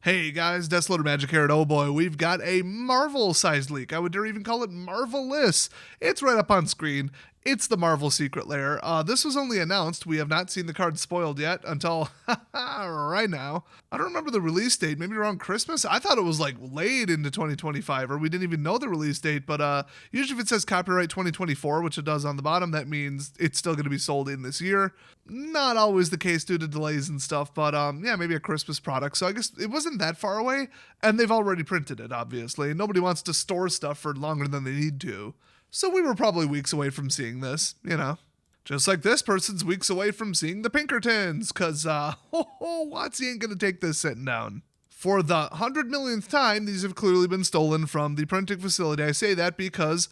Hey guys, Desolator Magic here, and oh boy, we've got a Marvel-sized leak. I would dare even call it marvelous. It's right up on screen. It's the Marvel Secret Lair. This was only announced. We have not seen the cards spoiled yet until right now. I don't remember the release date, maybe around Christmas? I thought it was like late into 2025, or we didn't even know the release date, but usually if it says copyright 2024, which it does on the bottom, that means it's still going to be sold in this year. Not always the case due to delays and stuff, but yeah, maybe a Christmas product. So I guess it wasn't that far away, and they've already printed it, obviously. Nobody wants to store stuff for longer than they need to. So we were probably weeks away from seeing this, you know. Just like this person's weeks away from seeing the Pinkertons, because, Watsy ain't going to take this sitting down. For the 100 millionth time, these have clearly been stolen from the printing facility. I say that because,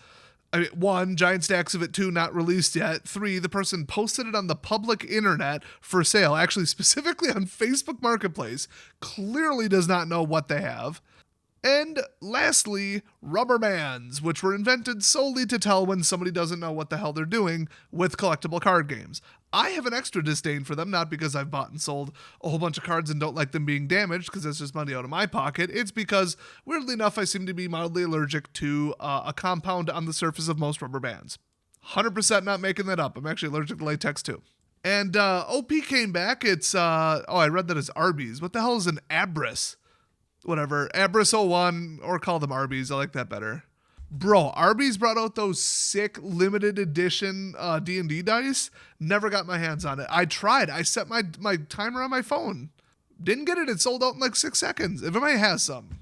one, giant stacks of it, two, not released yet. Three, the person posted it on the public internet for sale, actually specifically on Facebook Marketplace, clearly does not know what they have. And lastly, rubber bands, which were invented solely to tell when somebody doesn't know what the hell they're doing with collectible card games. I have an extra disdain for them, not because I've bought and sold a whole bunch of cards and don't like them being damaged, because that's just money out of my pocket. It's because, weirdly enough, I seem to be mildly allergic to a compound on the surface of most rubber bands. 100% not making that up. I'm actually allergic to latex too. And OP came back. It's, I read that as Arby's. What the hell is an Abris? Whatever, Abris 01, or call them Arby's. I like that better. Bro, Arby's brought out those sick limited edition D&D dice. Never got my hands on it. I tried. I set my timer on my phone. Didn't get it. It sold out in like 6 seconds. If anybody has some.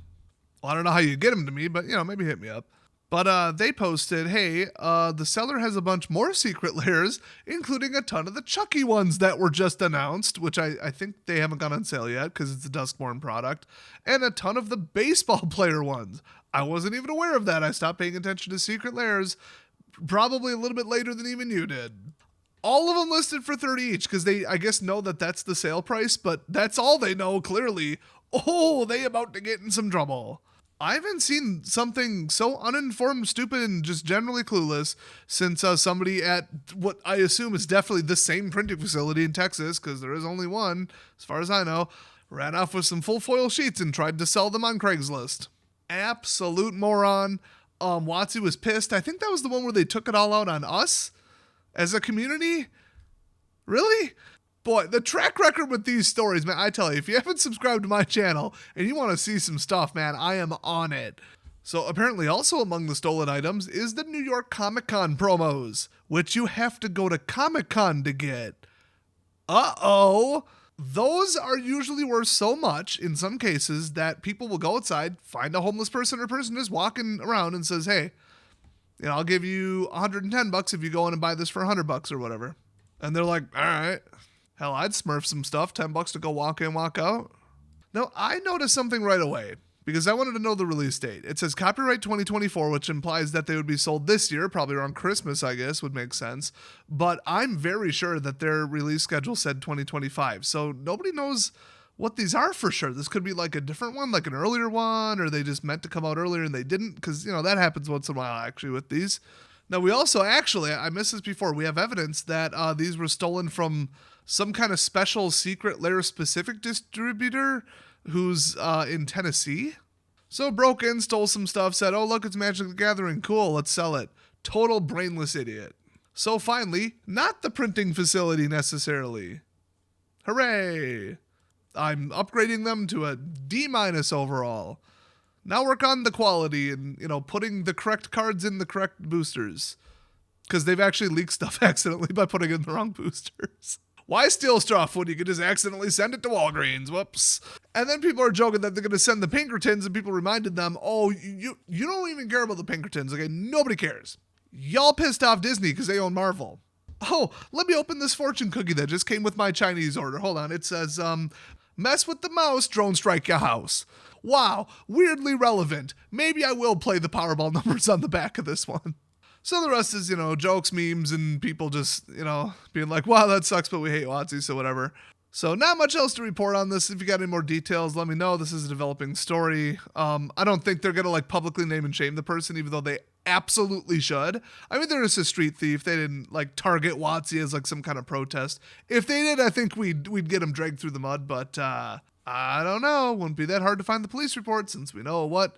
Well, I don't know how you get them to me, but, maybe hit me up. But they posted, hey, the seller has a bunch more secret lairs, including a ton of the Chucky ones that were just announced, which I think they haven't gone on sale yet because it's a Duskborn product, and a ton of the baseball player ones. I wasn't even aware of that. I stopped paying attention to secret lairs probably a little bit later than even you did. All of them listed for 30 each because they, I guess, know that that's the sale price, but that's all they know, clearly. Oh, they about to get in some trouble. I haven't seen something so uninformed, stupid, and just generally clueless since somebody at what I assume is definitely the same printing facility in Texas, because there is only one, as far as I know, ran off with some full foil sheets and tried to sell them on Craigslist. Absolute moron. Watsy was pissed. I think that was the one where they took it all out on us as a community. Really? Boy, the track record with these stories, man, I tell you, if you haven't subscribed to my channel and you want to see some stuff, man, I am on it. So apparently also among the stolen items is the New York Comic-Con promos, which you have to go to Comic-Con to get. Uh-oh. Those are usually worth so much, in some cases, that people will go outside, find a homeless person or person just walking around and says, hey, I'll give you $110 if you go in and buy this for $100 or whatever. And they're like, all right. Hell, I'd smurf some stuff, $10 to go walk in, walk out. Now, I noticed something right away, because I wanted to know the release date. It says copyright 2024, which implies that they would be sold this year, probably around Christmas, I guess, would make sense. But I'm very sure that their release schedule said 2025, so nobody knows what these are for sure. This could be like a different one, like an earlier one, or they just meant to come out earlier and they didn't, because, that happens once in a while, actually, with these. Now, we also actually, I missed this before, we have evidence that these were stolen from some kind of special secret lair specific distributor who's in Tennessee. So broke in, stole some stuff, said, oh, look, it's Magic the Gathering. Cool, let's sell it. Total brainless idiot. So finally, not the printing facility necessarily. Hooray. I'm upgrading them to a D- overall. Now work on the quality and, putting the correct cards in the correct boosters. Because they've actually leaked stuff accidentally by putting in the wrong boosters. Why steal stuff when you could just accidentally send it to Walgreens? Whoops. And then people are joking that they're going to send the Pinkertons, and people reminded them, oh, you don't even care about the Pinkertons, okay? Nobody cares. Y'all pissed off Disney because they own Marvel. Oh, let me open this fortune cookie that just came with my Chinese order. Hold on. It says, mess with the mouse, drone strike your house. Wow, weirdly relevant. Maybe I will play the Powerball numbers on the back of this one. So the rest is, jokes, memes, and people just, being like, wow, that sucks, but we hate Watsy, so whatever. So not much else to report on this. If you got any more details, let me know. This is a developing story. I don't think they're going to, publicly name and shame the person, even though they absolutely should. I mean, they're just a street thief. They didn't, target Watsy as, some kind of protest. If they did, I think we'd get them dragged through the mud, but I don't know. Wouldn't be that hard to find the police report since we know what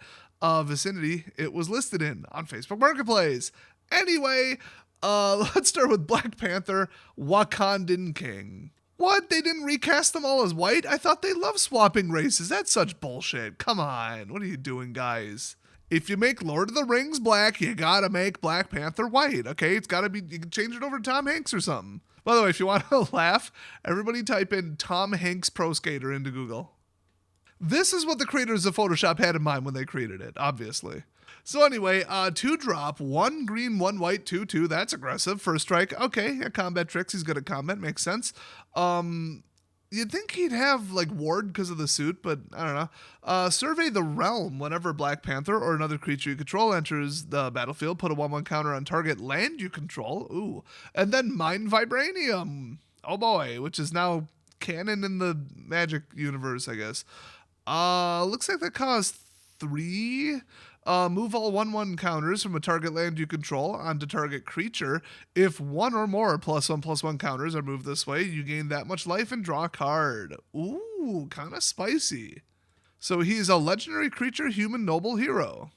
vicinity it was listed in on Facebook Marketplace. Anyway, let's start with Black Panther, Wakandan King. What? They didn't recast them all as white? I thought they loved swapping races. That's such bullshit. Come on. What are you doing, guys? If you make Lord of the Rings black, you gotta make Black Panther white, okay? It's gotta be, you can change it over to Tom Hanks or something. By the way, if you want to laugh, everybody type in Tom Hanks Pro Skater into Google. This is what the creators of Photoshop had in mind when they created it, obviously. So anyway, 2 drop, 1 green, 1 white, 2/2. That's aggressive. First strike. Okay, yeah, combat tricks. He's good at combat. Makes sense. You'd think he'd have like ward because of the suit, but I don't know. Survey the realm. Whenever Black Panther or another creature you control enters the battlefield, put a 1/1 counter on target land you control. Ooh, and then mine vibranium. Oh boy, which is now canon in the Magic universe, I guess. Looks like that costs 3. Move all 1/1 counters from a target land you control onto target creature. If 1 or more +1/+1 counters are moved this way, you gain that much life and draw a card. Ooh, kind of spicy. So he's a legendary creature, human noble hero.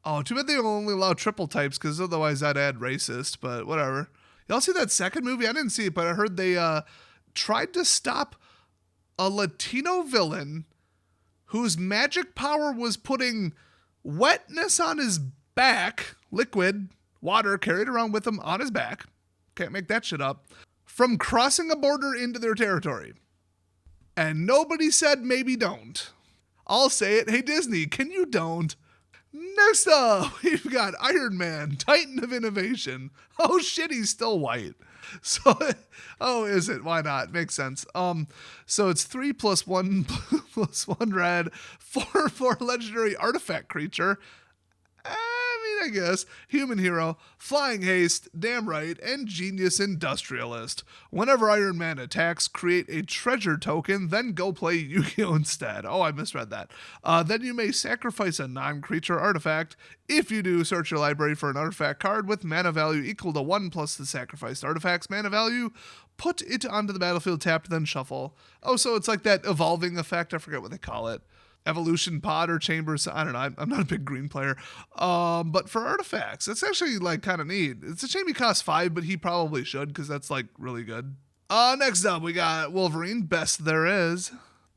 Oh, too bad they only allow triple types, because otherwise I'd add racist, but whatever. Y'all see that second movie? I didn't see it, but I heard they tried to stop a Latino villain whose magic power was putting wetness on his back, liquid, water carried around with him on his back, can't make that shit up, from crossing a border into their territory. And nobody said maybe don't. I'll say it. Hey, Disney, can you don't? Next up, we've got Iron Man, Titan of Innovation. Oh shit, he's still white. So, oh, is it? Why not? Makes sense. So it's 3+1 +1 red, 4/4 legendary artifact creature. I guess. Human hero, flying haste, damn right, and genius industrialist. Whenever Iron Man attacks, create a treasure token, then go play Yu-Gi-Oh! Instead. Oh, I misread that. Then you may sacrifice a non-creature artifact. If you do, search your library for an artifact card with mana value equal to 1 plus the sacrificed artifact's mana value. Put it onto the battlefield tapped, then shuffle. Oh, so it's like that evolving effect. I forget what they call it. Evolution pod or chambers. I don't know. I'm not a big green player. But for artifacts, it's actually like kind of neat. It's a shame he costs 5, but he probably should because that's like really good. Next up, we got Wolverine, best there is.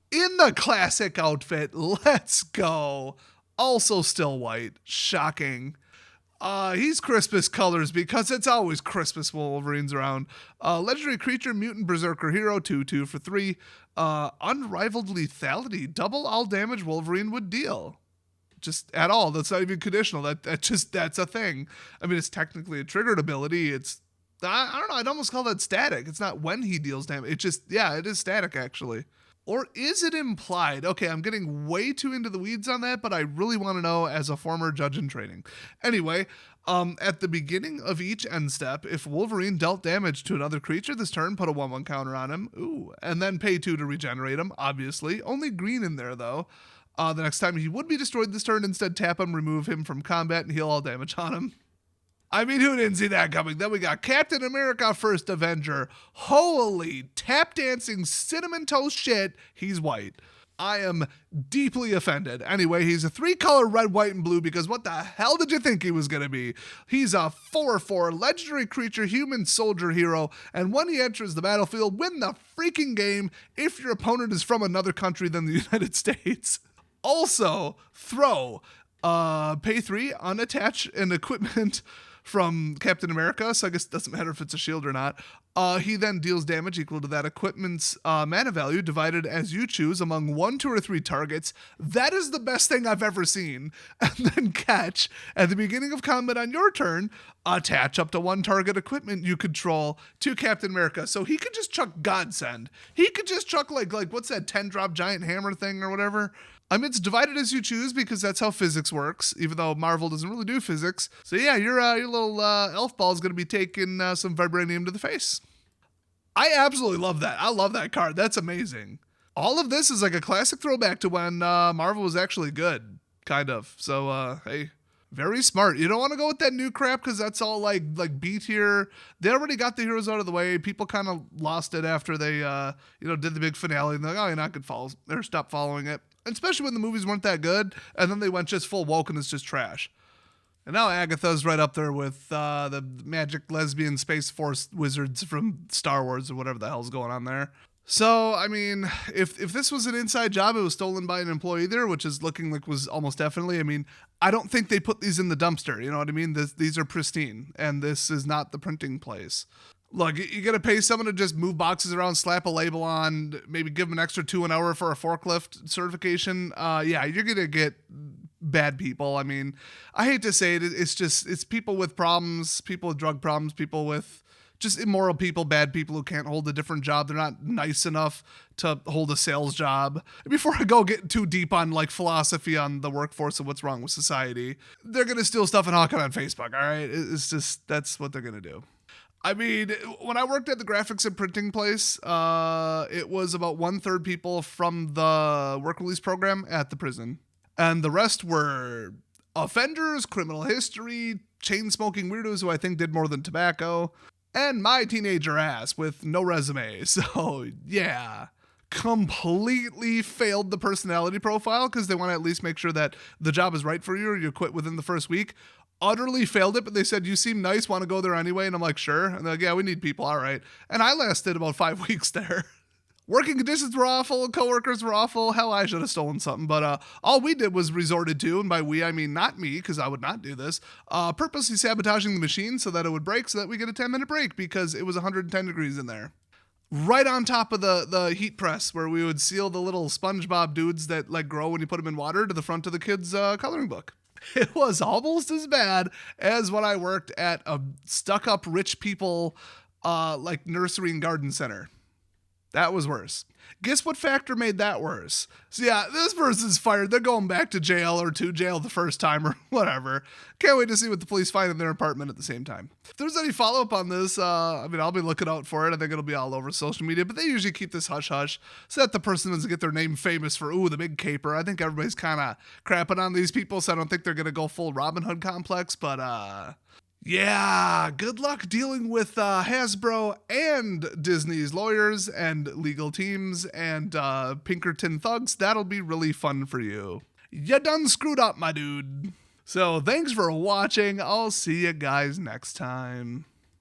In the classic outfit, let's go. Also still white. Shocking. He's Christmas colors because it's always Christmas when Wolverine's around. Legendary creature, mutant berserker hero, 2/2 for 3. Unrivaled lethality, double all damage Wolverine would deal. Just at all. That's not even conditional. That's a thing. I mean, it's technically a triggered ability. I don't know. I'd almost call that static. It's not when he deals damage. It is static actually. Or is it implied? Okay, I'm getting way too into the weeds on that, but I really want to know as a former judge in training. Anyway, at the beginning of each end step, if Wolverine dealt damage to another creature this turn, put a 1/1 counter on him. Ooh, and then pay 2 to regenerate him, obviously. Only green in there, though. The next time he would be destroyed this turn, instead tap him, remove him from combat, and heal all damage on him. I mean, who didn't see that coming? Then we got Captain America First Avenger. Holy tap dancing cinnamon toast shit. He's white. I am deeply offended. Anyway, he's a 3-color red, white, and blue because what the hell did you think he was going to be? He's a 4/4 legendary creature, human soldier hero, and when he enters the battlefield, win the freaking game if your opponent is from another country than the United States. Also, throw, pay 3, unattach an equipment from Captain America, so I guess it doesn't matter if it's a shield or not. He then deals damage equal to that equipment's mana value divided as you choose among 1, 2, or 3 targets. That is the best thing I've ever seen. And then catch, at the beginning of combat on your turn, attach up to 1 target equipment you control to Captain America. So he could just chuck Godsend. He could just chuck like what's that 10-drop giant hammer thing or whatever? I mean, it's divided as you choose because that's how physics works, even though Marvel doesn't really do physics. So yeah, your little elf ball is going to be taking some vibranium to the face. I absolutely love that. I love that card. That's amazing. All of this is like a classic throwback to when Marvel was actually good, kind of. So, hey, Very smart. You don't want to go with that new crap because that's all like B tier. They already got the heroes out of the way. People kind of lost it after they did the big finale. And they're like, oh, you're not gonna follow or stop following it. And especially when the movies weren't that good, and then they went just full woke and it's just trash. And now Agatha's right up there with the magic lesbian space force wizards from Star Wars or whatever the hell's going on there. So, I mean, if this was an inside job, it was stolen by an employee there, which is looking like was almost definitely. I mean, I don't think they put these in the dumpster. You know what I mean? These are pristine, and this is not the printing place. Look, you got to pay someone to just move boxes around, slap a label on, maybe give them an extra $2 an hour for a forklift certification. Yeah, you're going to get bad people. I mean, I hate to say it. It's people with problems, people with drug problems, people with just immoral people, bad people who can't hold a different job. They're not nice enough to hold a sales job. Before I go get too deep on like philosophy on the workforce and what's wrong with society, they're going to steal stuff and hawk it on Facebook. All right. It's just, that's what they're going to do. I mean, when I worked at the graphics and printing place, it was about 1/3 people from the work release program at the prison. And the rest were offenders, criminal history, chain smoking weirdos who I think did more than tobacco, and my teenager ass with no resume. So yeah, completely failed the personality profile because they want to at least make sure that the job is right for you or you quit within the first week. Utterly failed it, but they said, you seem nice, want to go there anyway? And I'm like, sure. And they're like, yeah, we need people. All right. And I lasted about 5 weeks there. Working conditions were awful. Coworkers were awful. Hell, I should have stolen something. But all we did was resorted to, and by we, I mean not me, because I would not do this, purposely sabotaging the machine so that it would break so that we get a 10-minute break because it was 110 degrees in there. Right on top of the heat press where we would seal the little SpongeBob dudes that like grow when you put them in water to the front of the kids' coloring book. It was almost as bad as when I worked at a stuck-up rich people like nursery and garden center. That was worse. Guess what factor made that worse? So yeah, this person's fired. They're going back to jail or to jail the first time or whatever. Can't wait to see what the police find in their apartment at the same time. If there's any follow-up on this, I'll be looking out for it. I think it'll be all over social media, but they usually keep this hush-hush so that the person doesn't get their name famous for, ooh, the big caper. I think everybody's kind of crapping on these people, so I don't think they're going to go full Robin Hood complex, but yeah, good luck dealing with Hasbro and Disney's lawyers and legal teams and Pinkerton thugs. That'll be really fun for you. You done screwed up, my dude. So thanks for watching. I'll see you guys next time.